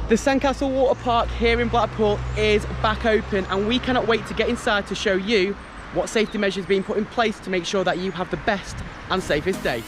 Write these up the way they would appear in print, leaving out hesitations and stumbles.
The Sandcastle Waterpark here in Blackpool is back open, and we cannot wait to get inside to show you what safety measures are being put in place to make sure that you have the best and safest day.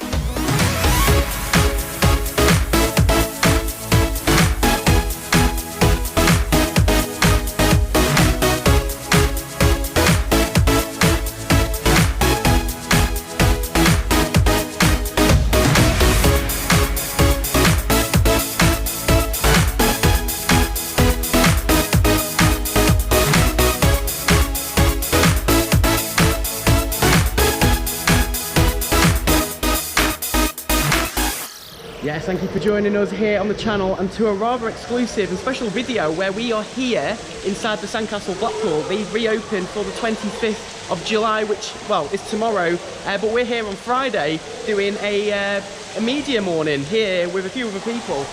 Yes, thank you for joining us here on the channel and to a rather exclusive and special video where we are here inside the Sandcastle Blackpool. They reopened for the 25th of July, which, well, is tomorrow, but we're here on Friday doing a media morning here with a few other people.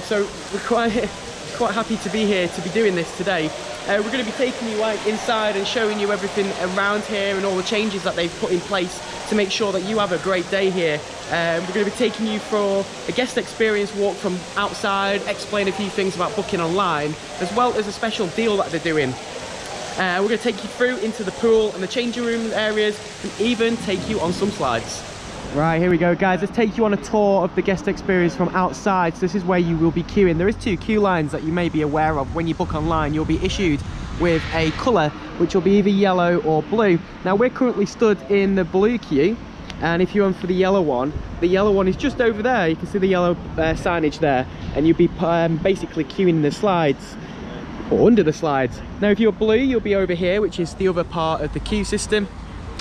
So we're quite happy to be here to be doing this today. We're going to be taking you out inside and showing you everything around here and all the changes that they've put in place to make sure that you have a great day here. We're going to be taking you for a guest experience walk from outside, explain a few things about booking online, as well as a special deal that they're doing. We're going to take you through into the pool and the changing room areas, and even take you on some slides. Right, here we go, guys. Let's take you on a tour of the guest experience from outside. So this is where you will be queuing. There is 2 queue lines that you may be aware of. When you book online, you'll be issued with a colour, which will be either yellow or blue. Now, we're currently stood in the blue queue, and if you're on for the yellow one is just over there. You can see the yellow signage there, and you'll be basically queuing the slides, or under the slides. Now, if you're blue, you'll be over here, which is the other part of the queue system,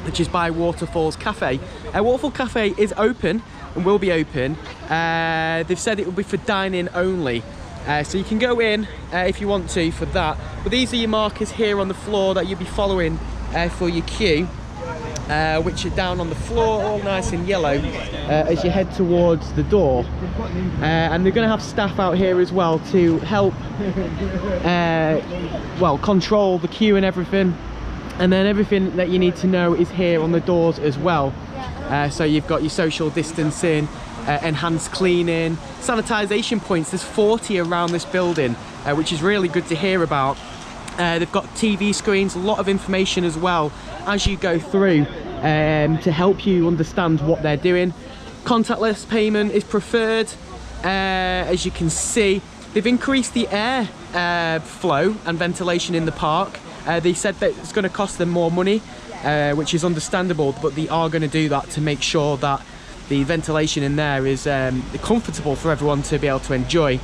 which is by Waterfalls Cafe. Waterfall Cafe is open and will be open. They've said it will be for dining only. So you can go in if you want to for that. But these are your markers here on the floor that you'll be following for your queue, which are down on the floor, all nice and yellow, as you head towards the door. And they're going to have staff out here as well to help, well, control the queue and everything. And then everything that you need to know is here on the doors as well. So you've got your social distancing, enhanced cleaning, sanitisation points. There's 40 around this building, which is really good to hear about. They've got TV screens, a lot of information as well as you go through to help you understand what they're doing. Contactless payment is preferred. As you can see, they've increased the air flow and ventilation in the park. They said that it's going to cost them more money, which is understandable, but they are going to do that to make sure that the ventilation in there is comfortable for everyone to be able to enjoy.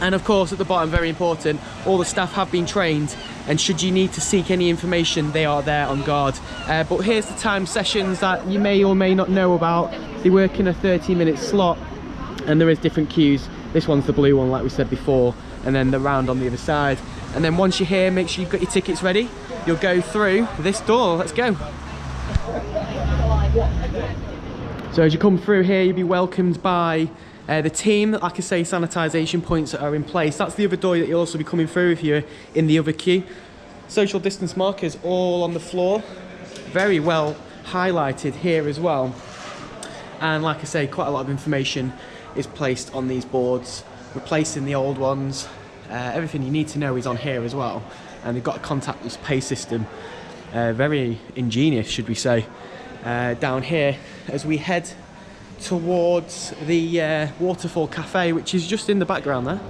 And of course, at the bottom, very important, all the staff have been trained, and should you need to seek any information, they are there on guard. But here's the time sessions that you may or may not know about. They work in a 30-minute slot, and there is different queues. This one's the blue one, like we said before, and then the round on the other side. And then once you're here, make sure you've got your tickets ready. You'll go through this door. Let's go. So as you come through here, you'll be welcomed by the team. Like I say, sanitisation points are in place. That's the other door that you'll also be coming through if you're in the other queue. Social distance markers all on the floor. Very well highlighted here as well. And like I say, quite a lot of information is placed on these boards, replacing the old ones. Everything you need to know is on here as well, and they've got a contactless pay system. Very ingenious, should we say. Down here as we head towards the Waterfall Cafe, which is just in the background there.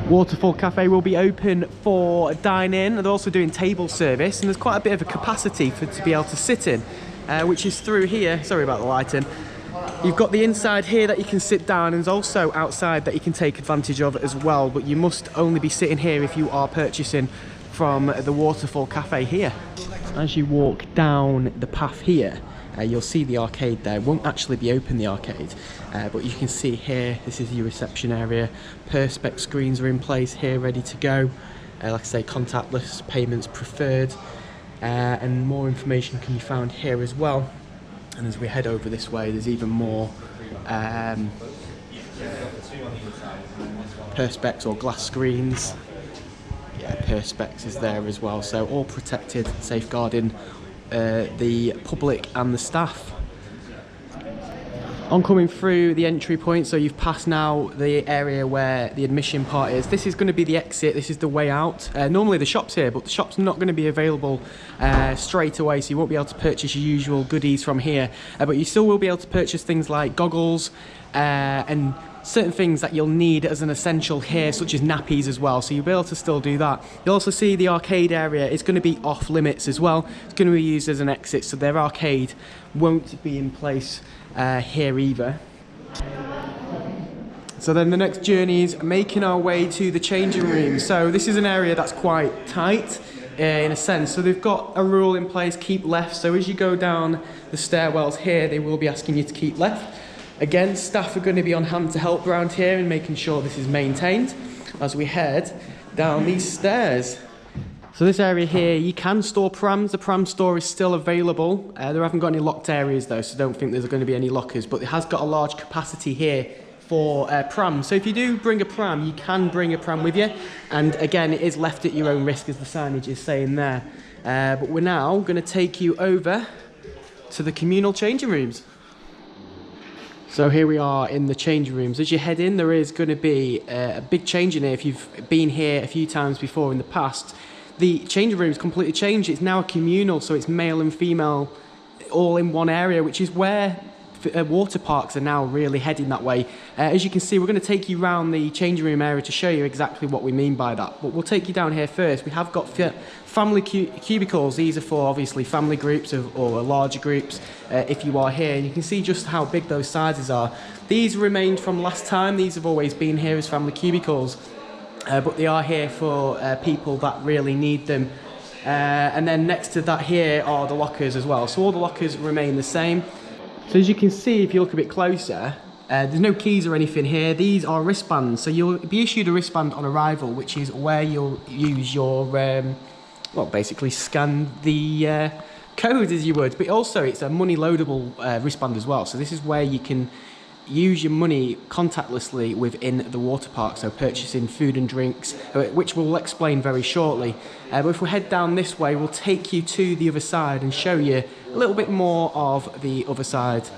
Waterfall Cafe will be open for dine-in. They're also doing table service, and there's quite a bit of a capacity to be able to sit in, which is through here. Sorry about the lighting. You've got the inside here that you can sit down, and there's also outside that you can take advantage of as well, but you must only be sitting here if you are purchasing from the Waterfall Cafe here. As you walk down the path here, you'll see the arcade there. It won't actually be open, the arcade, but you can see here, this is your reception area. Perspex screens are in place here, ready to go. Like I say, contactless payments preferred, and more information can be found here as well. And as we head over this way, there's even more Perspex or glass screens. Yeah, Perspex is there as well, so all protected, safeguarding the public and the staff. On coming through the entry point, so you've passed now the area where the admission part is. This is going to be the exit, this is the way out. Normally the shop's here, but the shop's not going to be available straight away, so you won't be able to purchase your usual goodies from here. But you still will be able to purchase things like goggles and certain things that you'll need as an essential here, such as nappies as well, so you'll be able to still do that. You'll also see the arcade area is going to be off limits as well. It's going to be used as an exit, so their arcade won't be in place here either. So then the next journey is making our way to the changing room. So this is an area that's quite tight in a sense. So they've got a rule in place, keep left. So as you go down the stairwells here, they will be asking you to keep left. Again, staff are going to be on hand to help around here and making sure this is maintained as we head down these stairs. So this area here, you can store prams. The pram store is still available. They haven't got any locked areas though, so don't think there's going to be any lockers, but it has got a large capacity here for prams. So if you do bring a pram, you can bring a pram with you. And again, it is left at your own risk, as the signage is saying there. But we're now going to take you over to the communal changing rooms. So here we are in the changing rooms. As you head in, there is going to be a big change in here. If you've been here a few times before in the past, the changing room's completely changed. It's now a communal, so it's male and female all in one area, which is where water parks are now really heading that way. As you can see, we're going to take you around the changing room area to show you exactly what we mean by that. But we'll take you down here first. We have got family cubicles. These are for obviously family groups or larger groups if you are here. And you can see just how big those sizes are. These remained from last time. These have always been here as family cubicles. But they are here for people that really need them. And then next to that here are the lockers as well. So all the lockers remain the same. So as you can see, if you look a bit closer, there's no keys or anything here. These are wristbands. So you'll be issued a wristband on arrival, which is where you'll use your, well, basically scan the code as you would. But also it's a money loadable wristband as well. So this is where you can use your money contactlessly within the water park, so purchasing food and drinks, which we'll explain very shortly. But if we head down this way, we'll take you to the other side and show you a little bit more of the other side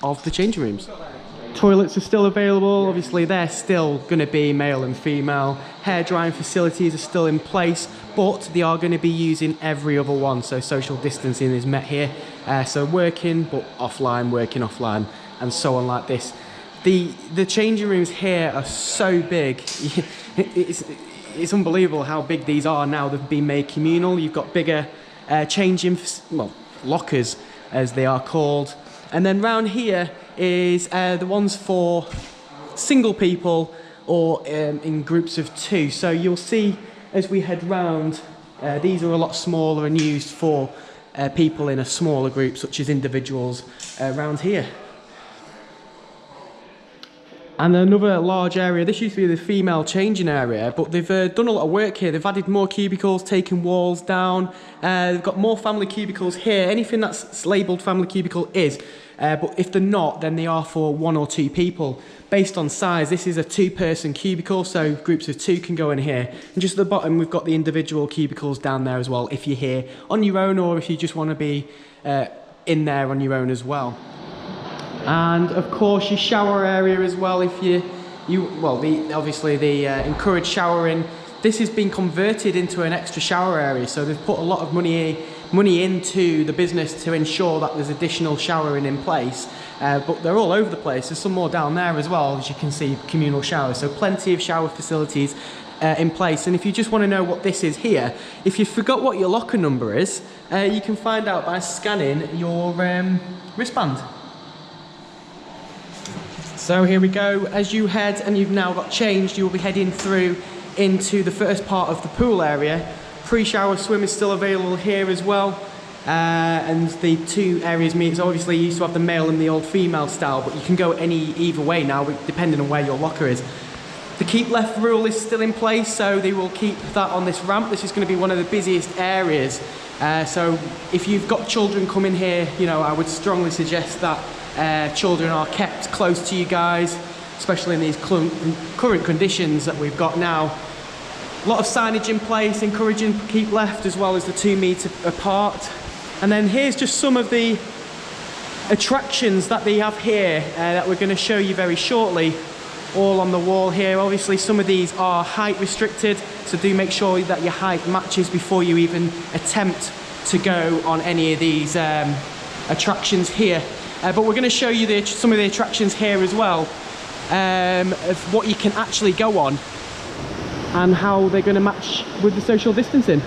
of the changing rooms. Toilets are still available. Obviously they're still going to be male and female. Hair drying facilities are still in place, but they are going to be using every other one, so social distancing is met here. So working but offline, working offline, and so on like this. The changing rooms here are so big. It's unbelievable how big these are now. They've been made communal. You've got bigger changing, well, lockers as they are called. And then round here is the ones for single people or in groups of two. So you'll see as we head round, these are a lot smaller and used for people in a smaller group, such as individuals around here. And another large area, this used to be the female changing area, but they've done a lot of work here. They've added more cubicles, taken walls down. They've got more family cubicles here. Anything that's labelled family cubicle is, but if they're not, then they are for 1 or 2 people. Based on size, this is a 2-person cubicle, so groups of 2 can go in here. And just at the bottom, we've got the individual cubicles down there as well, if you're here on your own or if you just want to be in there on your own as well. And of course your shower area as well, if obviously they encourage showering. This has been converted into an extra shower area, so they've put a lot of money into the business to ensure that there's additional showering in place. But they're all over the place. There's some more down there as well, as you can see, communal showers. So plenty of shower facilities in place. And if you just want to know what this is here, if you forgot what your locker number is, you can find out by scanning your wristband. So here we go. As you head, and you've now got changed, you'll be heading through into the first part of the pool area. Pre-shower swim is still available here as well. And the 2 areas meet. So obviously you used to have the male and the old female style, but you can go either way now, depending on where your locker is. The keep left rule is still in place, so they will keep that on this ramp. This is going to be one of the busiest areas. So if you've got children coming here, you know, I would strongly suggest that children are kept close to you guys, especially in these current conditions that we've got now. A lot of signage in place, encouraging keep left as well as the 2 metre apart. And then here's just some of the attractions that they have here that we're going to show you very shortly, all on the wall here. Obviously some of these are height restricted, so do make sure that your height matches before you even attempt to go on any of these attractions here. But we're going to show you some of the attractions here as well, of what you can actually go on and how they're going to match with the social distancing.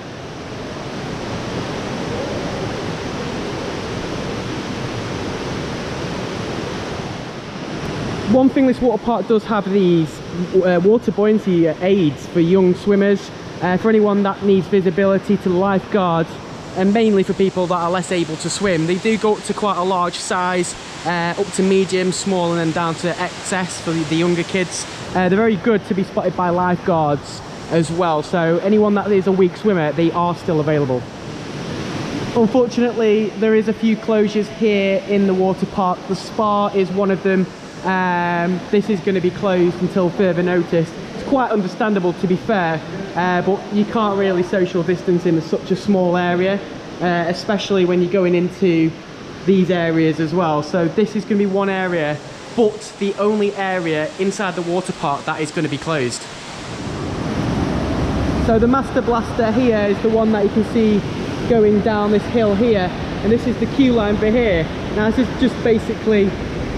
One thing, this water park does have these water buoyancy aids for young swimmers, for anyone that needs visibility, to the lifeguards, and mainly for people that are less able to swim. They do go up to quite a large size, up to medium, small, and then down to XS for the younger kids. They're very good to be spotted by lifeguards as well, so anyone that is a weak swimmer, they are still available. Unfortunately, there is a few closures here in the water park. The spa is one of them. This is going to be closed until further notice. It's quite understandable, to be fair, but you can't really social distance in such a small area, especially when you're going into these areas as well. So this is going to be one area, but the only area inside the water park that is going to be closed. So the Master Blaster here is the one that you can see going down this hill here, and this is the queue line for here. Now this is just basically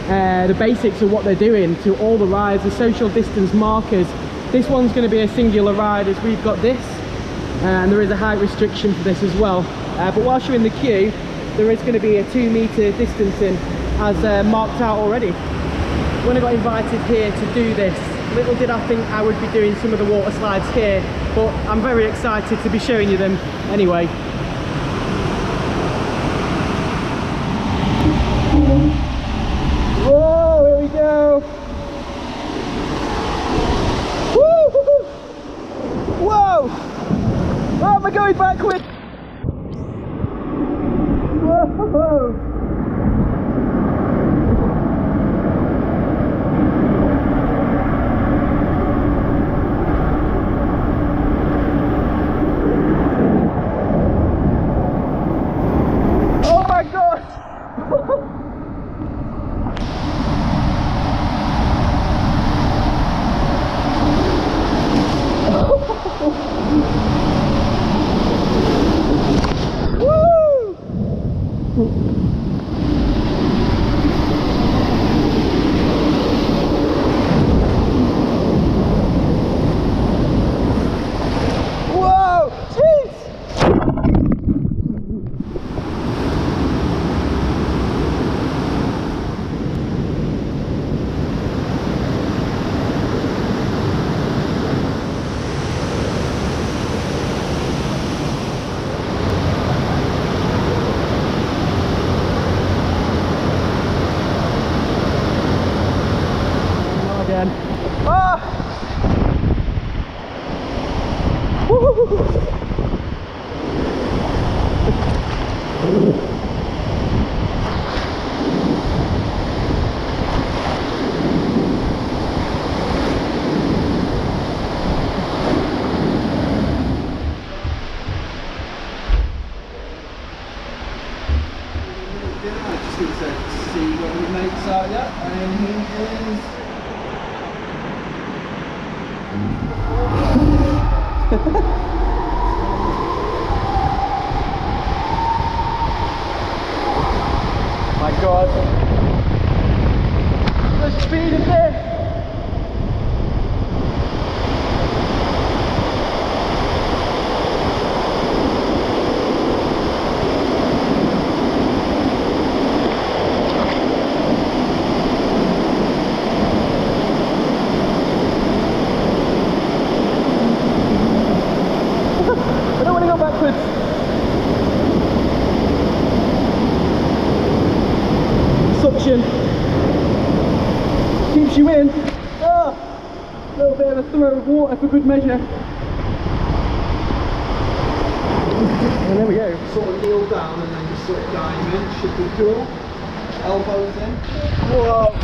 the basics of what they're doing to all the rides, the social distance markers. This one's going to be a singular ride, as we've got this, and there is a height restriction for this as well. But whilst you're in the queue, there is going to be a 2-metre distancing as marked out already. When I got invited here to do this, little did I think I would be doing some of the water slides here, but I'm very excited to be showing you them anyway. Whoa, here we go. Woo! Whoa! Where am I going backwards? Whoa! Oh my gosh! Whoa! Jeez! Again. Ah! Just going to see what the mates are, yeah, and he is... My God, the speed of this! I don't want to go backwards. Suction keeps you in. A little bit of a throw of water for good measure. And there we go. Sort of kneel down and then just sort of dive in. Should be cool. Elbows in. Whoa.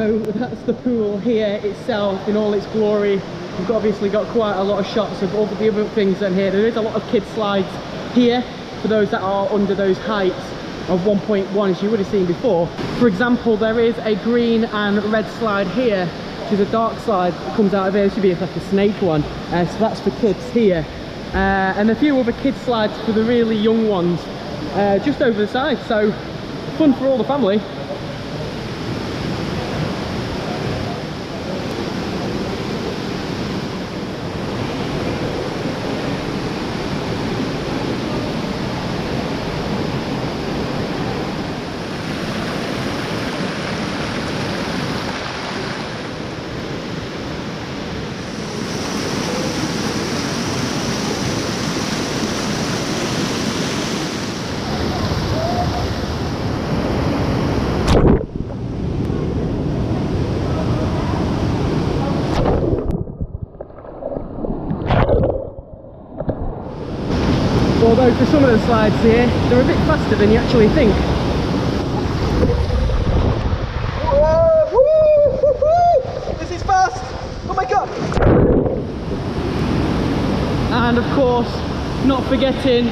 So that's the pool here itself in all its glory. We've obviously got quite a lot of shots of all the other things in here. There is a lot of kids slides here for those that are under those heights of 1.1, as you would have seen before. For example, there is a green and red slide here, which is a dark slide that comes out of here. This should be like a snake one, so that's for kids here. And a few other kids slides for the really young ones just over the side, so fun for all the family. Although for some of the slides here, they're a bit faster than you actually think. Whoa, this is fast! Oh my god! And of course, not forgetting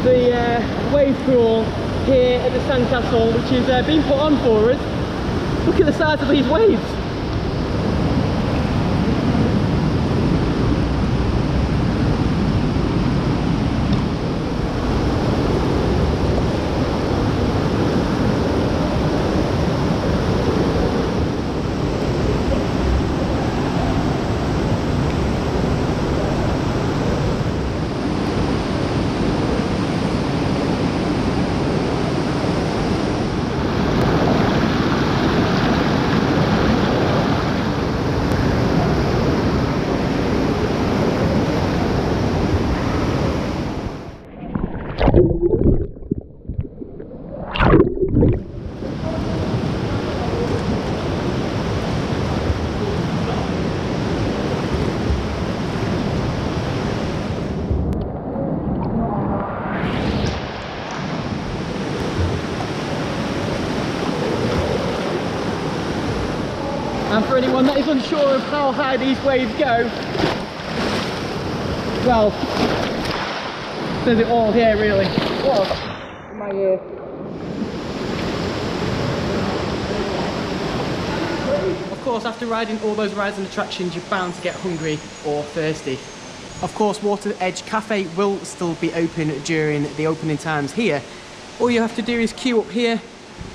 the wave pool here at the Sandcastle, which is being put on for us. Look at the size of these waves. And for anyone that is unsure of how high these waves go, well, says it all here really. Whoa, in my ear. Of course, after riding all those rides and attractions, you're bound to get hungry or thirsty. Of course, Water Edge Cafe will still be open during the opening times here. All you have to do is queue up here,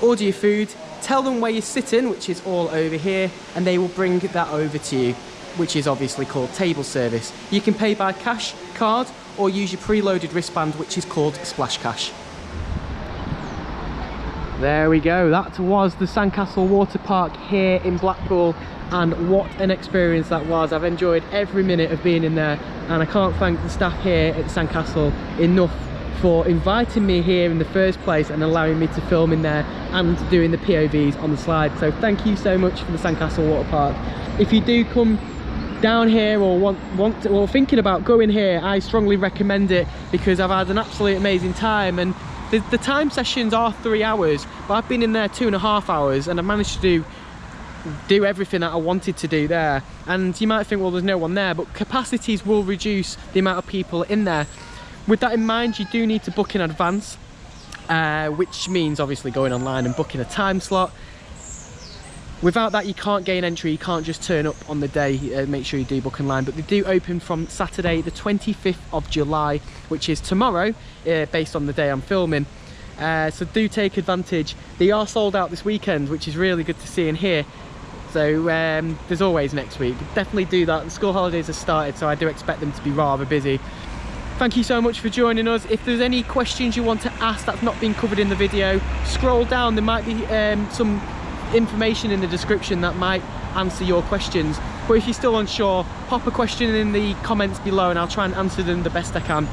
order your food, tell them where you're sitting, which is all over here, and they will bring that over to you, which is obviously called table service. You can pay by cash, card, or use your preloaded wristband, which is called Splash Cash. There we go, that was the Sandcastle Waterpark here in Blackpool, and what an experience that was. I've enjoyed every minute of being in there, and I can't thank the staff here at the Sandcastle enough for inviting me here in the first place and allowing me to film in there and doing the POVs on the slide. So thank you so much for the Sandcastle Waterpark. If you do come down here or want to, or thinking about going here, I strongly recommend it because I've had an absolutely amazing time. And the time sessions are 3 hours, but I've been in there 2.5 hours and I managed to do everything that I wanted to do there. And you might think, well, there's no one there, but capacities will reduce the amount of people in there. With that in mind, you do need to book in advance, which means obviously going online and booking a time slot. Without that, you can't gain entry. You can't just turn up on the day. Make sure you do book online. But they do open from Saturday the 25th of July, which is tomorrow, based on the day I'm filming. So do take advantage. They are sold out this weekend, which is really good to see and hear. So there's always next week. Definitely do that. The school holidays have started, so I do expect them to be rather busy. Thank you so much for joining us. If there's any questions you want to ask that's not been covered in the video, scroll down. There might be some information in the description that might answer your questions. But if you're still unsure, pop a question in the comments below and I'll try and answer them the best I can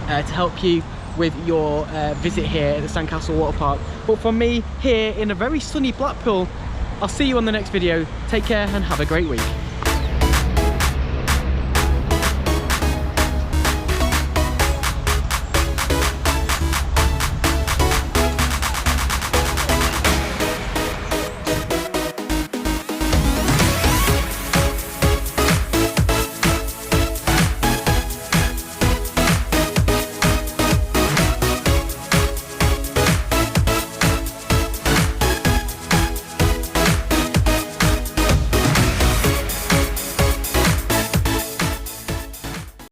to help you with your visit here at the Sandcastle Waterpark. But from me here in a very sunny Blackpool, I'll see you on the next video. Take care and have a great week.